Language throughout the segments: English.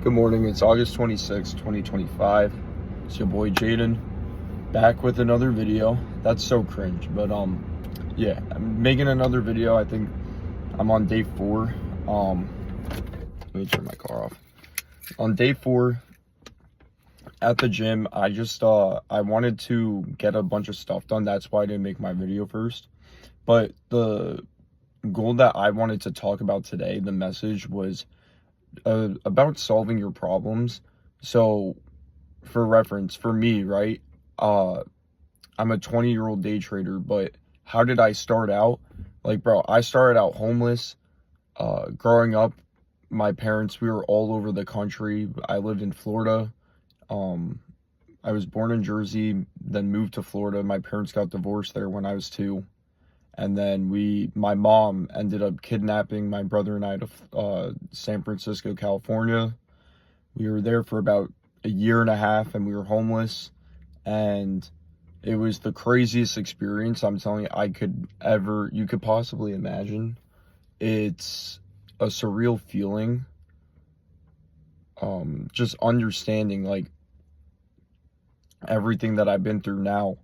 Good morning, it's August 26, 2025. It's your boy Jaden, back with another video. That's so cringe, but yeah, I'm making another video. I think I'm on day 4. Let me turn my car off. On day 4 at the gym, I wanted to get a bunch of stuff done. That's why I didn't make my video first. But the goal that I wanted to talk about today, the message was about solving your problems. So for reference, for me, right, I'm a 20-year-old day trader, but how did I start out? Like, bro, I started out homeless. Growing up, my parents, we were all over the country. I lived in Florida. I was born in Jersey, then moved to Florida. My parents got divorced there when I was 2. And then my mom ended up kidnapping my brother and I to San Francisco, California. We were there for about a year and a half, and we were homeless. And it was the craziest experience, I'm telling you, you could possibly imagine. It's a surreal feeling. Just understanding, like, everything that I've been through now.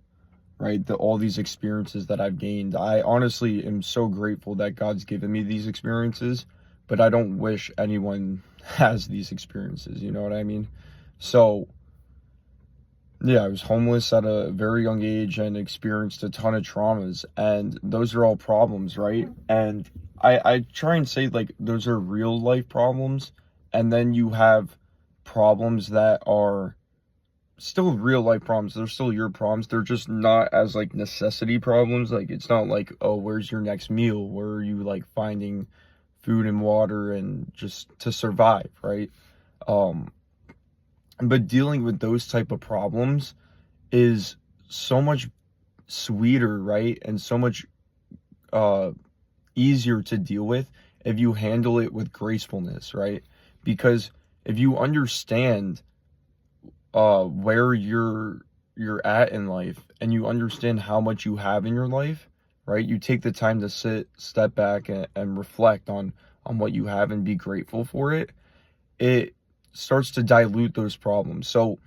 Right, all these experiences that I've gained. I honestly am so grateful that God's given me these experiences, but I don't wish anyone has these experiences, you know what I mean? So, yeah, I was homeless at a very young age and experienced a ton of traumas, and those are all problems, right? And I try and say, like, those are real life problems, and then you have problems that are still real life problems. They're still your problems. They're just not as, like, necessity problems. Like, it's not like, oh, where's your next meal? Where are you, like, finding food and water and just to survive, right? But dealing with those type of problems is so much sweeter, right? And so much easier to deal with if you handle it with gracefulness, right? Because if you understand where you're at in life, and you understand how much you have in your life, right? You take the time to step back and reflect on what you have and be grateful for it. It starts to dilute those problems. So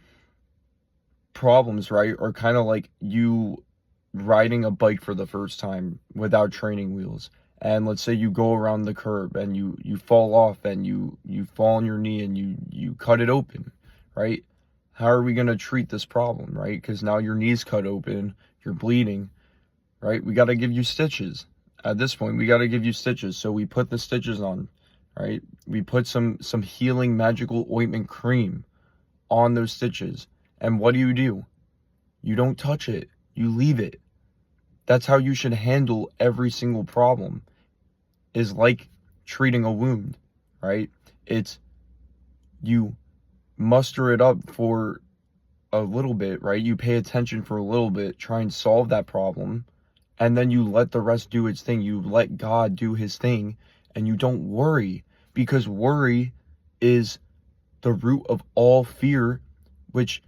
problems, right, are kind of like you riding a bike for the first time without training wheels. And let's say you go around the curb and you fall off, and you fall on your knee and you cut it open, right? How are we going to treat this problem, right? Because now your knee's cut open, you're bleeding, right? We got to give you stitches. At this point, we got to give you stitches. So we put the stitches on, right? We put some healing magical ointment cream on those stitches. And what do? You don't touch it. You leave it. That's how you should handle every single problem, is like treating a wound, right? It's you muster it up for a little bit, right? You pay attention for a little bit, try and solve that problem, and then you let the rest do its thing. You let God do his thing, and you don't worry, because worry is the root of all fear, which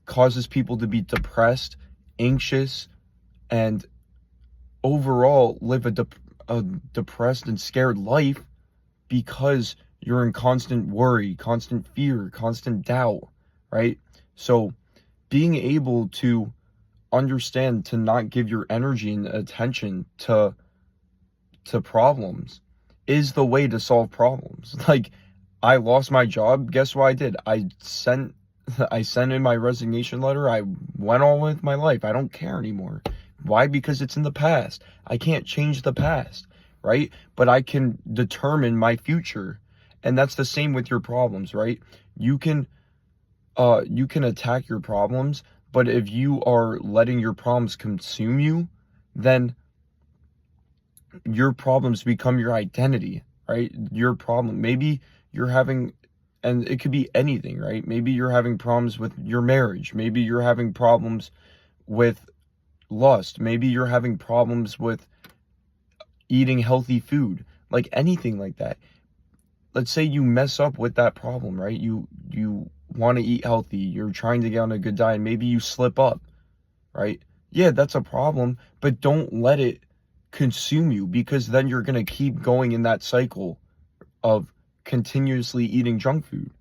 causes people to be depressed, anxious, and overall live a depressed and scared life, because you're in constant worry, constant fear, constant doubt, right? So being able to understand to not give your energy and attention to problems is the way to solve problems. Like, I lost my job. Guess what I did? I sent in my resignation letter. I went on with my life. I don't care anymore. Why? Because it's in the past. I can't change the past, right? But I can determine my future. And that's the same with your problems, right? You can attack your problems, but if you are letting your problems consume you, then your problems become your identity, right? Your problem. Maybe you're having, and it could be anything, right? Maybe you're having problems with your marriage. Maybe you're having problems with lust. Maybe you're having problems with eating healthy food, like anything like that. Let's say you mess up with that problem, right? You want to eat healthy. You're trying to get on a good diet. Maybe you slip up, right? Yeah, that's a problem, but don't let it consume you, because then you're going to keep going in that cycle of continuously eating junk food,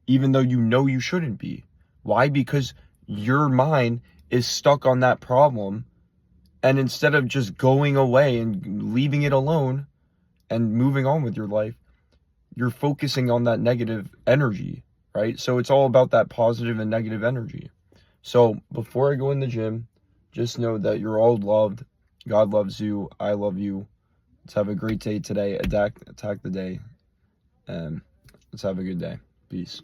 even though you know you shouldn't be. Why? Because your mind is stuck on that problem, and instead of just going away and leaving it alone and moving on with your life, you're focusing on that negative energy, right? So it's all about that positive and negative energy. So before I go in the gym, just know that you're all loved. God loves you. I love you. Let's have a great day today. Attack the day. And let's have a good day. Peace.